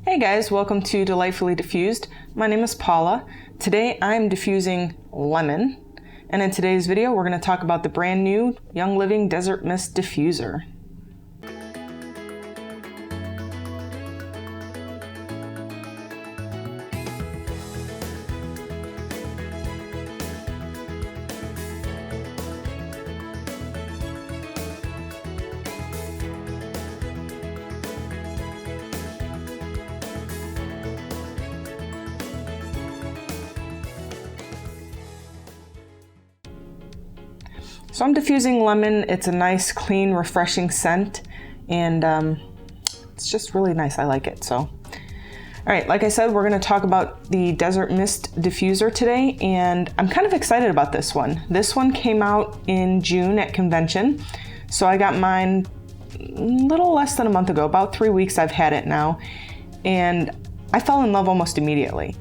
Hey guys, welcome to Delightfully Diffused. My name is Paula. Today I'm diffusing lemon, and in today's video we're going to talk about the brand new Young Living Desert Mist Diffuser. So I'm diffusing lemon. It's a nice, clean, refreshing scent, and it's just really nice. I like it. So, all right, like I said, we're going to talk about the Desert Mist Diffuser today, and I'm kind of excited about this one. This one came out in June at convention, so I got mine a little less than a month ago, about 3 weeks I've had it now, and I fell in love almost immediately.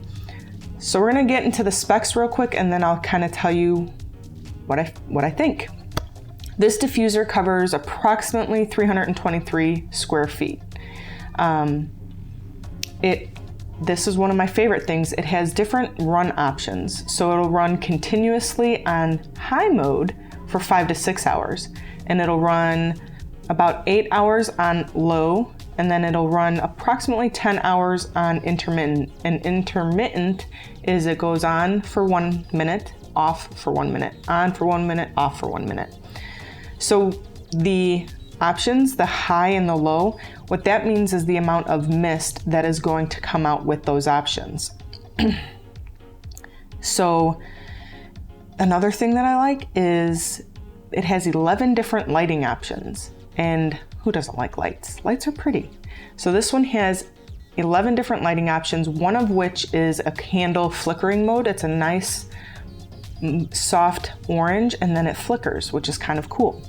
So we're going to get into the specs real quick, and then I'll kind of tell you what I think. This diffuser covers approximately 323 square feet. This is one of my favorite things. It has different run options. So it'll run continuously on high mode for 5 to 6 hours, and it'll run about 8 hours on low, and then it'll run approximately 10 hours on intermittent. And intermittent is it goes on for 1 minute, off for 1 minute, on for 1 minute, off for 1 minute. So the options, the high and the low, what that means is the amount of mist that is going to come out with those options. So another thing that I like is it has 11 different lighting options, and who doesn't like lights? Lights are pretty. So this one has 11 different lighting options, one of which is a candle flickering mode. It's a nice soft orange, and then it flickers, which is kind of cool.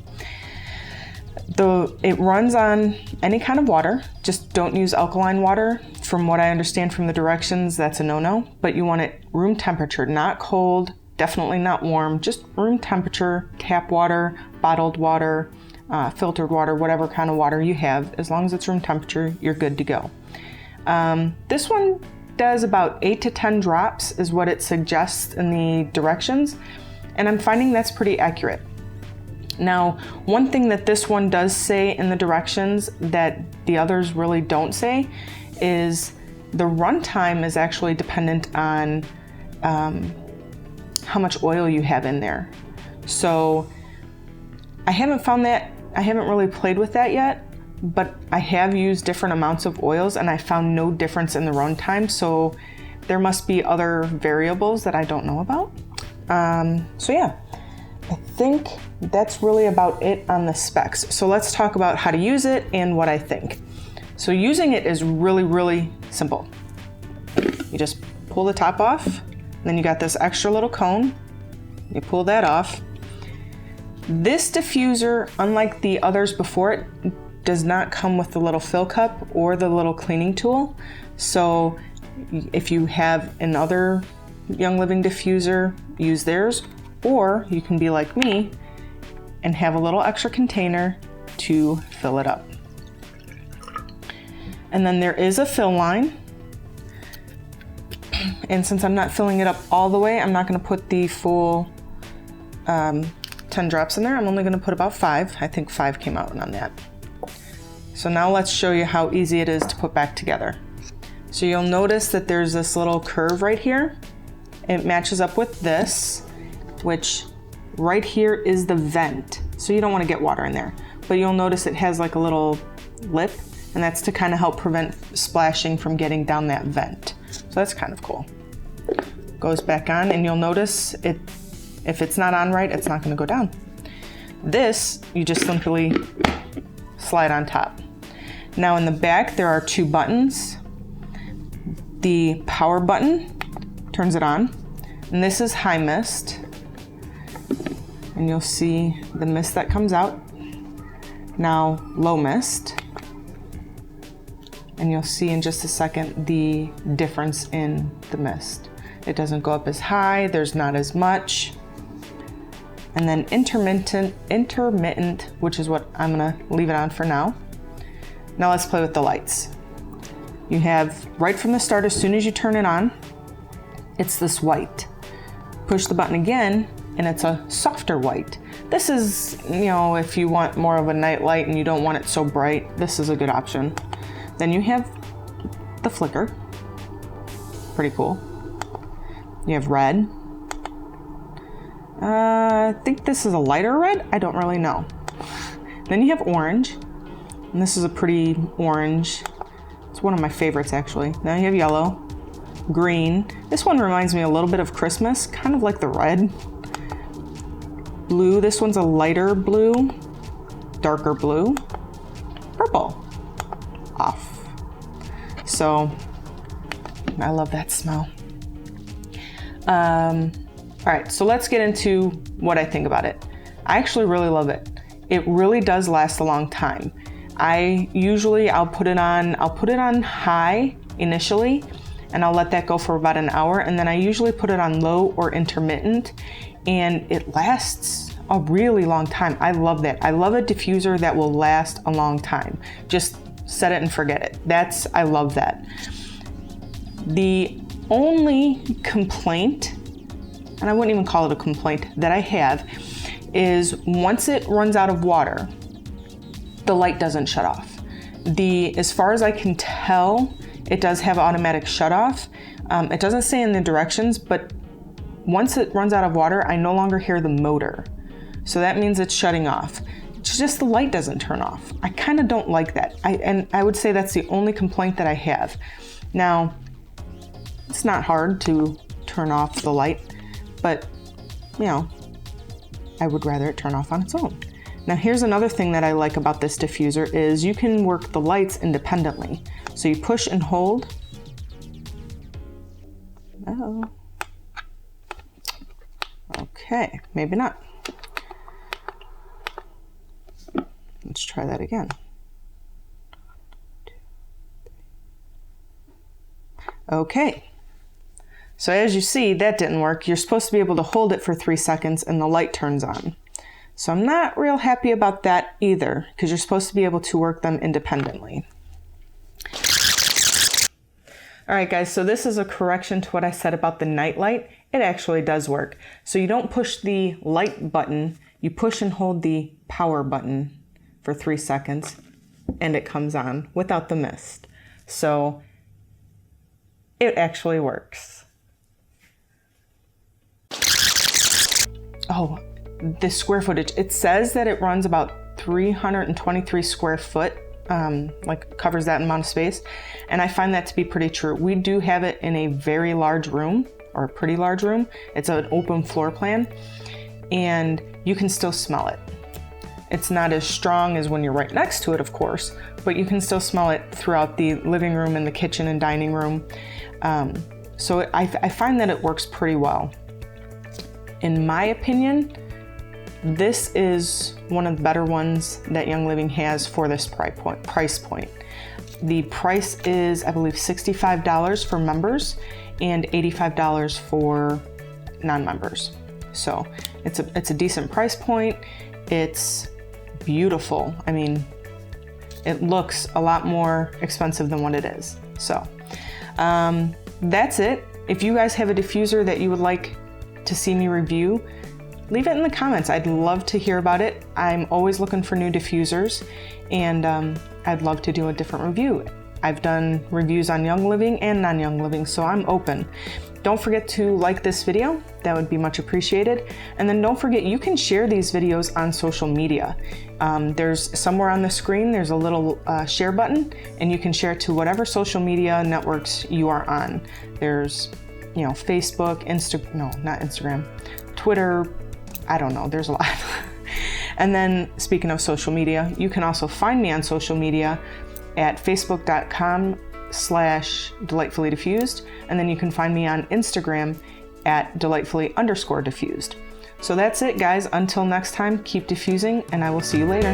It runs on any kind of water. Just don't use alkaline water. From what I understand from the directions, that's a no-no, but you want it room temperature, not cold, definitely not warm, just room temperature, tap water, bottled water, filtered water, whatever kind of water you have. As long as it's room temperature, you're good to go. This one does about 8 to 10 drops is what it suggests in the directions, and I'm finding that's pretty accurate. Now, one thing that this one does say in the directions that the others really don't say is the runtime is actually dependent on how much oil you have in there. So I haven't found that, I haven't really played with that yet, but I have used different amounts of oils and I found no difference in the runtime, so there must be other variables that I don't know about. So yeah, I think that's really about it on the specs. So let's talk about how to use it and what I think. So using it is really, really simple. You just pull the top off, then you got this extra little cone, you pull that off. This diffuser, unlike the others before it, does not come with the little fill cup or the little cleaning tool. So if you have another Young Living diffuser, use theirs, or you can be like me and have a little extra container to fill it up. And then there is a fill line. And since I'm not filling it up all the way, I'm not going to put the full 10 drops in there. I'm only going to put about 5. I think 5 came out on that. So now let's show you how easy it is to put back together. So you'll notice that there's this little curve right here. It matches up with this, which right here is the vent. So you don't want to get water in there, but you'll notice it has like a little lip, and that's to kind of help prevent splashing from getting down that vent. So that's kind of cool. Goes back on, and you'll notice if it's not on right, it's not going to go down. This, you just simply slide on top. Now in the back, there are 2 buttons. The power button turns it on, and this is high mist. And you'll see the mist that comes out. Now low mist. And you'll see in just a second the difference in the mist. It doesn't go up as high, there's not as much. And then intermittent, which is what I'm gonna leave it on for now. Now let's play with the lights. You have right from the start, as soon as you turn it on, it's this white. Push the button again, and it's a softer white. This is, you know, if you want more of a night light and you don't want it so bright, this is a good option. Then you have the flicker. Pretty cool. You have red. I think this is a lighter red. I don't really know. Then you have orange. And this is a pretty orange. It's one of my favorites, actually. Now you have yellow. Green. This one reminds me a little bit of Christmas, kind of like the red. Blue. This one's a lighter blue. Darker blue. Purple. Off. So, I love that smell. All right, so let's get into what I think about it. I actually really love it. It really does last a long time. I'll put it on high initially, and I'll let that go for about an hour, and then I usually put it on low or intermittent, and it lasts a really long time. I love that. I love a diffuser that will last a long time. Just set it and forget it. I love that. The only complaint, and I wouldn't even call it a complaint, that I have is once it runs out of water, the light doesn't shut off. As far as I can tell, it does have automatic shut off. It doesn't say in the directions, but once it runs out of water, I no longer hear the motor. So that means it's shutting off. It's just the light doesn't turn off. I kind of don't like that. And I would say that's the only complaint that I have. Now, it's not hard to turn off the light, but you know, I would rather it turn off on its own. Now here's another thing that I like about this diffuser is you can work the lights independently. So you push and hold. Uh-oh. Okay, maybe not. Let's try that again. Okay. So as you see, that didn't work. You're supposed to be able to hold it for 3 seconds and the light turns on. So I'm not real happy about that either, because you're supposed to be able to work them independently. All right, guys, so this is a correction to what I said about the night light. It actually does work. So you don't push the light button, you push and hold the power button for 3 seconds and it comes on without the mist. So it actually works. Oh, the square footage. It says that it runs about 323 square foot, like covers that amount of space. And I find that to be pretty true. We do have it in a very large room, or a pretty large room. It's an open floor plan and you can still smell it. It's not as strong as when you're right next to it, of course, but you can still smell it throughout the living room and the kitchen and dining room. So I find that it works pretty well. In my opinion, this is one of the better ones that Young Living has for this price point. The price is, I believe, $65 for members and $85 for non-members. So it's a decent price point. It's beautiful. I mean, it looks a lot more expensive than what it is. So that's it. If you guys have a diffuser that you would like to see me review, leave it in the comments. I'd love to hear about it. I'm always looking for new diffusers, and I'd love to do a different review. I've done reviews on Young Living and non-Young Living, so I'm open. Don't forget to like this video. That would be much appreciated. And then don't forget, you can share these videos on social media. There's somewhere on the screen, there's a little share button, and you can share it to whatever social media networks you are on. There's, you know, Facebook, Instagram, Twitter, I don't know, there's a lot. And then speaking of social media, you can also find me on social media at facebook.com/delightfully diffused. And then you can find me on Instagram at delightfully_diffused. So that's it, guys. Until next time, keep diffusing, and I will see you later.